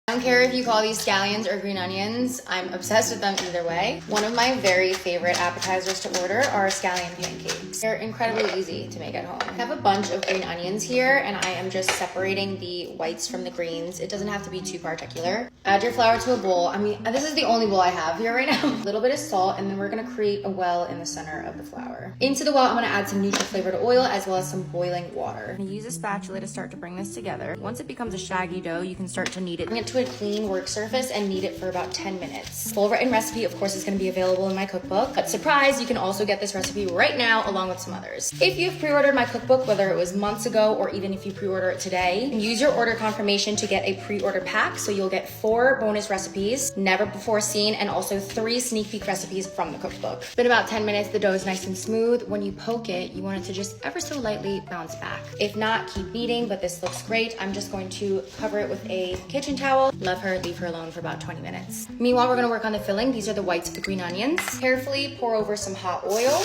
I don't care if you call these scallions or green onions, I'm obsessed with them either way. One of my very favorite appetizers to order are scallion pancakes. They're incredibly easy to make at home. I have a bunch of green onions here and I am just separating the whites from the greens. It doesn't have to be too particular. Add your flour to a bowl. I mean, this is the only bowl I have here right now. A little bit of salt, and then we're gonna create a well in the center of the flour. Into the well, I'm gonna add some neutral flavored oil as well as some boiling water. I'm gonna use a spatula to start to bring this together. Once it becomes a shaggy dough, you can start to knead it. Bring it to a clean work surface and knead it for about 10 minutes. Full written recipe, of course, is gonna be available in my cookbook, but surprise, you can also get this recipe right now along with some others. If you've pre-ordered my cookbook, whether it was months ago or even if you pre-order it today, use your order confirmation to get a pre-order pack, so you'll get 4 bonus recipes, never before seen, and also 3 sneak peek recipes from the cookbook. It's been about 10 minutes, the dough is nice and smooth. When you poke it, you want it to just ever so lightly bounce back. If not, keep beating, but this looks great. I'm just going to cover it with a kitchen towel, leave her alone for about 20 minutes. Meanwhile, we're gonna work on the filling. These are the whites of the green onions. Carefully pour over some hot oil.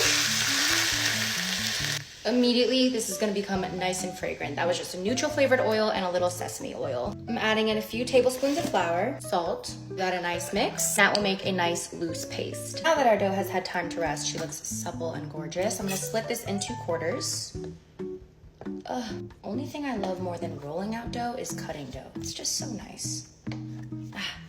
Immediately, this is gonna become nice and fragrant. That was just a neutral flavored oil and a little sesame oil. I'm adding in a few tablespoons of flour, salt, got a nice mix. That will make a nice loose paste. Now that our dough has had time to rest, she looks supple and gorgeous. I'm gonna split this into quarters. Only thing I love more than rolling out dough is cutting dough. It's just so nice.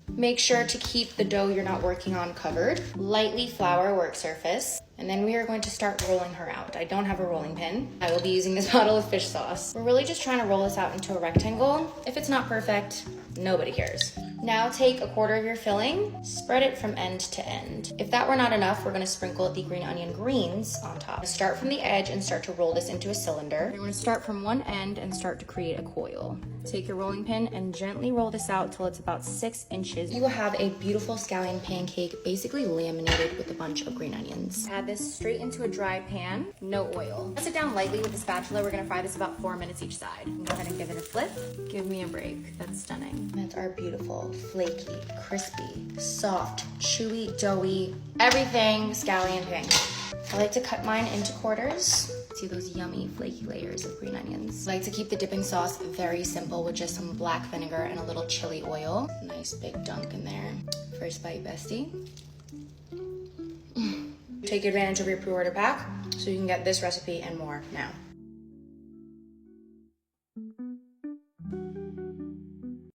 Make sure to keep the dough you're not working on covered. Lightly flour work surface. And then we are going to start rolling her out. I don't have a rolling pin. I will be using this bottle of fish sauce. We're really just trying to roll this out into a rectangle. If it's not perfect, nobody cares. Now take a quarter of your filling, spread it from end to end. If that were not enough, we're gonna sprinkle the green onion greens on top. Start from the edge and start to roll this into a cylinder. You're gonna start from one end and start to create a coil. Take your rolling pin and gently roll this out till it's about 6 inches. You will have a beautiful scallion pancake, basically laminated with a bunch of green onions. Add this straight into a dry pan, no oil. Press it down lightly with a spatula. We're gonna fry this about 4 minutes each side. Go ahead and give it a flip. Give me a break. That's stunning. That's our beautiful, flaky, crispy, soft, chewy, doughy, everything scallion pancake. I like to cut mine into quarters. See those yummy flaky layers of green onions. I like to keep the dipping sauce very simple with just some black vinegar and a little chili oil. Nice big dunk in there. First bite, bestie. Take advantage of your pre-order pack so you can get this recipe and more now.